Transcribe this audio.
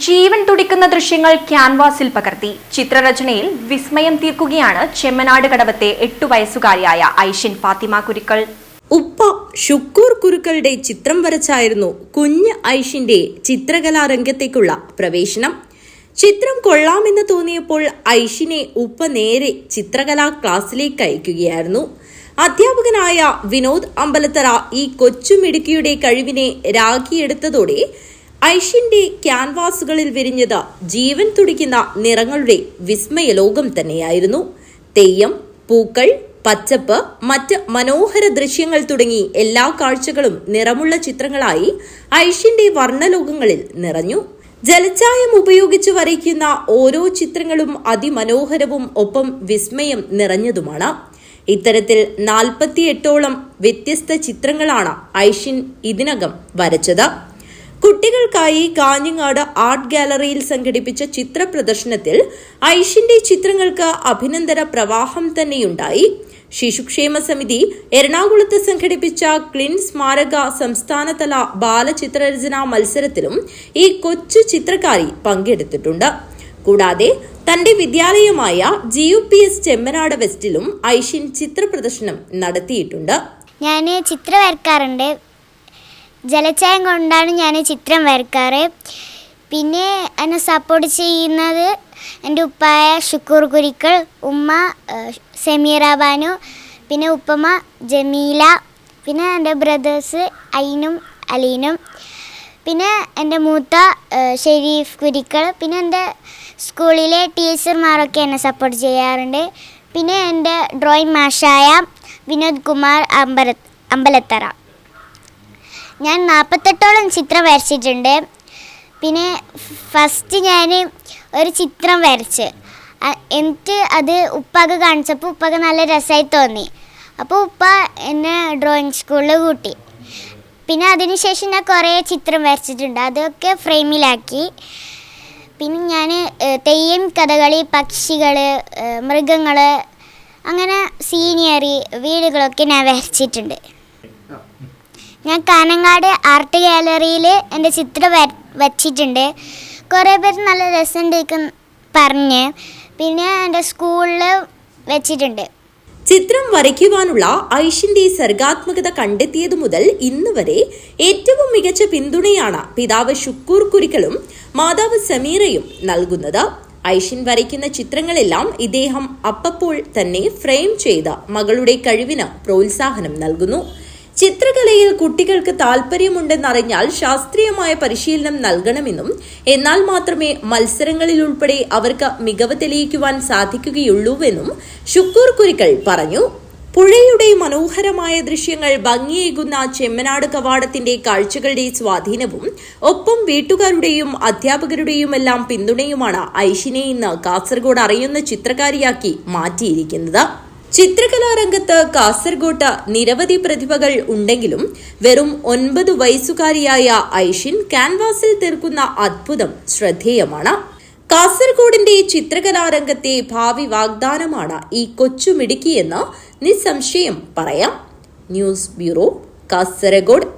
ജീവൻ തുടിക്കുന്ന ദൃശ്യങ്ങൾ ക്യാൻവാസിൽ പകർത്തി ചിത്രരചനയിൽ വിസ്മയം തീർക്കുകയാണ് ചെമ്മനാട് കടവത്തെ 8 വയസ്സുകാരിയായ ഐഷിൻ ഫാത്തിമ കുരുക്കൾ. ഉപ്പ ഷുക്കൂർ കുരുക്കളുടെ ചിത്രം വരച്ചായിരുന്നു കുഞ്ഞ് ഐഷിന്റെ ചിത്രകലാരംഗത്തേക്കുള്ള പ്രവേശനം. ചിത്രം കൊള്ളാമെന്ന് തോന്നിയപ്പോൾ ഐഷിനെ ഉപ്പ നേരെ ചിത്രകലാ ക്ലാസ്സിലേക്ക് അയക്കുകയായിരുന്നു. അധ്യാപകനായ വിനോദ് അമ്പലത്തറ ഈ കൊച്ചുമിടുക്കിയുടെ കഴിവിനെ രാഖിയെടുത്തതോടെ ഐഷിന്റെ ക്യാൻവാസുകളിൽ വിരിഞ്ഞത് ജീവൻ തുടിക്കുന്ന നിറങ്ങളുടെ വിസ്മയലോകം തന്നെയായിരുന്നു. തെയ്യം, പൂക്കൾ, പച്ചപ്പ്, മറ്റ് മനോഹര ദൃശ്യങ്ങൾ തുടങ്ങി എല്ലാ കാഴ്ചകളും നിറമുള്ള ചിത്രങ്ങളായി ഐഷിന്റെ വർണ്ണലോകങ്ങളിൽ നിറഞ്ഞു. ജലച്ചായം ഉപയോഗിച്ച് വരയ്ക്കുന്ന ഓരോ ചിത്രങ്ങളും അതിമനോഹരവും ഒപ്പം വിസ്മയം നിറഞ്ഞതുമാണ്. ഇത്തരത്തിൽ 48ഓളം വ്യത്യസ്ത ചിത്രങ്ങളാണ് ഐഷിൻ ഇതിനകം വരച്ചത്. കുട്ടികൾക്കായി കാഞ്ഞങ്ങാട് ആർട്ട് ഗാലറിയിൽ സംഘടിപ്പിച്ച ചിത്ര പ്രദർശനത്തിൽ ഐഷിന്റെ ചിത്രങ്ങൾക്ക് അഭിനന്ദന പ്രവാഹം തന്നെയുണ്ടായി. ശിശുക്ഷേമ സമിതി എറണാകുളത്ത് സംഘടിപ്പിച്ച ക്ലിൻ സ്മാരക സംസ്ഥാനതല ബാലചിത്രരചനാ മത്സരത്തിലും ഈ കൊച്ചു ചിത്രകാരി പങ്കെടുത്തിട്ടുണ്ട്. കൂടാതെ തന്റെ വിദ്യാലയമായ GUPS ചെമ്മനാട് വെസ്റ്റിലും ഐഷിൻ ചിത്ര പ്രദർശനം നടത്തിയിട്ടുണ്ട്. ഞാൻ ചിത്രം വരക്കാറുണ്ട്. ജലച്ചായം കൊണ്ടാണ് ഞാൻ ചിത്രം വരക്കാറ്. പിന്നെ എന്നെ സപ്പോർട്ട് ചെയ്യുന്നത് എൻ്റെ ഉപ്പായ ഷുക്കൂർ കുരുക്കൾ, ഉമ്മ സമീറ ബാനു, പിന്നെ ഉപ്പമ്മ ജമീല, പിന്നെ എൻ്റെ ബ്രദേഴ്സ് ഐനും അലീനും, പിന്നെ എൻ്റെ മൂത്ത ഷെരീഫ് കുരുക്കൾ, പിന്നെ എൻ്റെ സ്കൂളിലെ ടീച്ചർമാരൊക്കെ എന്നെ സപ്പോർട്ട് ചെയ്യാറുണ്ട്. പിന്നെ എൻ്റെ ഡ്രോയിങ് മാഷായ വിനോദ് കുമാർ അമ്പലത്തറ. ഞാൻ 48ഓളം ചിത്രം വരച്ചിട്ടുണ്ട്. പിന്നെ ഫസ്റ്റ് ഞാൻ ഒരു ചിത്രം വരച്ച് എന്നിട്ട് അത് ഉപ്പാക്ക് കാണിച്ചപ്പോൾ ഉപ്പാക്ക് നല്ല രസമായി തോന്നി. അപ്പോൾ ഉപ്പ എന്നെ ഡ്രോയിങ് സ്കൂളിൽ കൂട്ടി. പിന്നെ അതിനുശേഷം ഞാൻ കുറേ ചിത്രം വരച്ചിട്ടുണ്ട്. അതൊക്കെ ഫ്രെയിമിലാക്കി. പിന്നെ ഞാൻ തെയ്യം, കഥകളി, പക്ഷികൾ, മൃഗങ്ങൾ, അങ്ങനെ സീനിയറി വീടുകളൊക്കെ ഞാൻ വരച്ചിട്ടുണ്ട്. ഞാൻ കാഞ്ഞങ്ങാട് ആർട്ട് ഗാലറിയിൽ എൻ്റെ ചിത്രം വച്ചിട്ടുണ്ട്. കുറേ പേര് നല്ല രസമുണ്ട് പറഞ്ഞ്. പിന്നെ എൻ്റെ സ്കൂളിൽ വെച്ചിട്ടുണ്ട്. ചിത്രം വരയ്ക്കുവാനുള്ള ഐഷിന്റെ സർഗാത്മകത കണ്ടെത്തിയതു മുതൽ ഇന്ന് വരെ ഏറ്റവും മികച്ച പിന്തുണയാണ് പിതാവ് ഷുക്കൂർ കുരുക്കളും മാതാവ് സമീറയും നൽകുന്നത്. ഐഷിൻ വരയ്ക്കുന്ന ചിത്രങ്ങളെല്ലാം ഇദ്ദേഹം അപ്പപ്പോൾ തന്നെ ഫ്രെയിം ചെയ്ത് മകളുടെ കഴിവിന് പ്രോത്സാഹനം നൽകുന്നു. ചിത്രകലയിൽ കുട്ടികൾക്ക് താല്പര്യമുണ്ടെന്നറിഞ്ഞാൽ ശാസ്ത്രീയമായ പരിശീലനം നൽകണമെന്നും എന്നാൽ മാത്രമേ മത്സരങ്ങളിൽ ഉൾപ്പെടെ അവർക്ക് മികവ് തെളിയിക്കുവാൻ സാധിക്കുകയുള്ളൂവെന്നും ഷുക്കൂർ കുരുക്കൾ പറഞ്ഞു. പുഴയുടെ മനോഹരമായ ദൃശ്യങ്ങൾ ഭംഗിയേകുന്ന ചെമ്മനാട് കവാടത്തിന്റെ കാഴ്ചകളുടെ സ്വാധീനവും ഒപ്പം വീട്ടുകാരുടെയും അധ്യാപകരുടെയുമെല്ലാം പിന്തുണയുമാണ് ഐഷിനെ ഇന്ന് കാസർഗോഡ് അറിയുന്ന ചിത്രകാരിയാക്കി മാറ്റിയിരിക്കുന്നത്. ചിത്രകലാരംഗത്ത് കാസർഗോട്ട് നിരവധി പ്രതിഭകൾ ഉണ്ടെങ്കിലും വെറും 9 വയസ്സുകാരിയായ ഐഷിൻ ക്യാൻവാസിൽ തീർക്കുന്ന അത്ഭുതം ശ്രദ്ധേയമാണ്. കാസർഗോഡിന്റെ ചിത്രകലാരംഗത്തെ ഭാവി വാഗ്ദാനമാണ് ഈ കൊച്ചുമിടുക്കിയെന്ന് നിസ്സംശയം പറയാം. News bureau, Kasaragod.